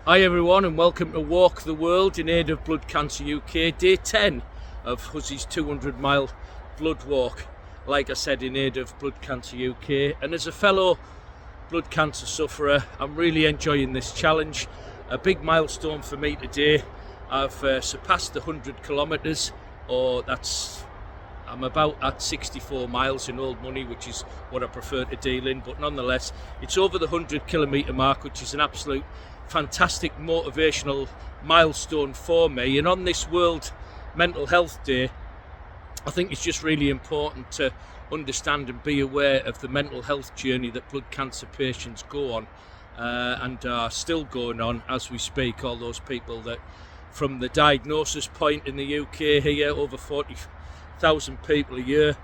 Hi everyone, and welcome to Walk the World in aid of Blood Cancer UK, day 10 of Hussey's 200-mile blood walk, like I said, in aid of Blood Cancer UK. And as a fellow blood cancer sufferer, I'm really enjoying this challenge. A big milestone for me today. I've surpassed the 100 kilometres, I'm about at 64 miles in old money, which is what I prefer to deal in, but nonetheless, it's over the 100 kilometre mark, which is an absolute fantastic motivational milestone for me. And on this World Mental Health Day, I think it's just really important to understand and be aware of the mental health journey that blood cancer patients go on and are still going on as we speak. All those people that, from the diagnosis point in the UK here, over 40,000 people a year,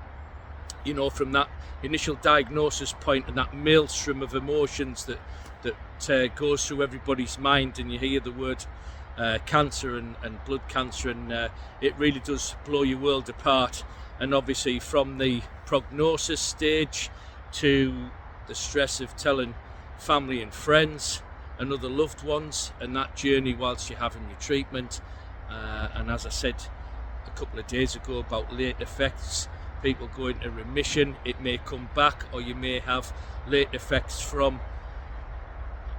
from that initial diagnosis point and that maelstrom of emotions that goes through everybody's mind, and you hear the word cancer and blood cancer, and it really does blow your world apart. And obviously from the prognosis stage to the stress of telling family and friends and other loved ones, and that journey whilst you're having your treatment, and as I said a couple of days ago about late effects, people go into remission, it may come back, or you may have late effects from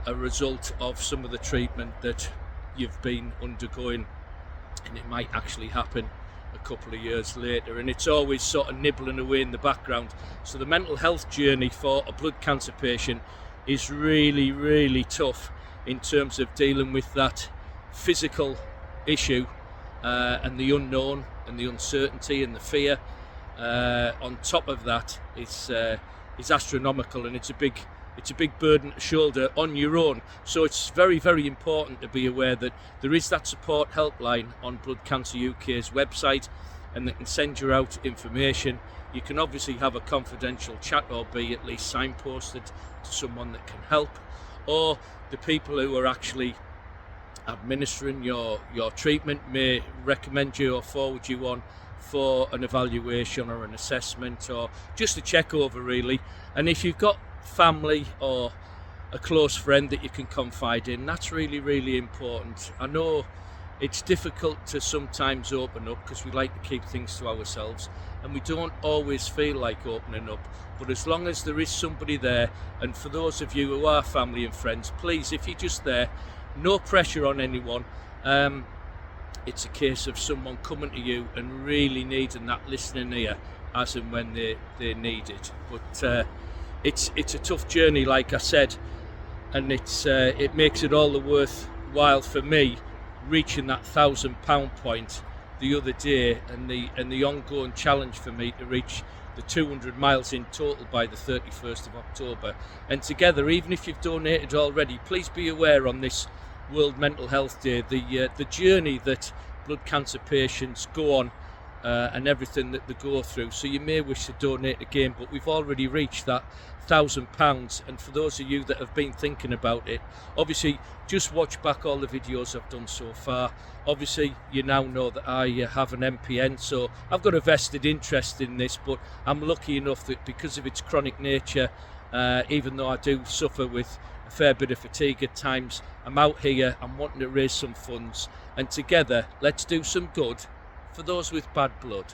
a result of some of the treatment that you've been undergoing, and it might actually happen a couple of years later, and it's always sort of nibbling away in the background. So the mental health journey for a blood cancer patient is really, really tough in terms of dealing with that physical issue and the unknown and the uncertainty and the fear. On top of that, is astronomical, and it's a big burden to shoulder on your own. So it's very, very important to be aware that there is that support helpline on Blood Cancer UK's website, and they can send you out information. You can obviously have a confidential chat, or be at least signposted to someone that can help, or the people who are actually administering your treatment may recommend you or forward you on for an evaluation or an assessment, or just a check over really. And if you've got family or a close friend that you can confide in, that's really, really important. I know it's difficult to sometimes open up because we like to keep things to ourselves, and we don't always feel like opening up, but as long as there is somebody there, and for those of you who are family and friends, please, if you're just there, no pressure on anyone. It's a case of someone coming to you and really needing that listening ear as and when they need it. But it's a tough journey, like I said, and it makes it all the worthwhile for me reaching that £1,000 point the other day, and the ongoing challenge for me to reach the 200 miles in total by the 31st of October. And together, even if you've donated already, please be aware on this World Mental Health Day the journey that blood cancer patients go on and everything that they go through. So you may wish to donate again, but we've already reached that £1,000. And for those of you that have been thinking about it, obviously just watch back all the videos I've done so far. Obviously you now know that I have an MPN, so I've got a vested interest in this, but I'm lucky enough that because of its chronic nature, even though I do suffer with a fair bit of fatigue at times, I'm out here, I'm wanting to raise some funds, and together let's do some good for those with bad blood.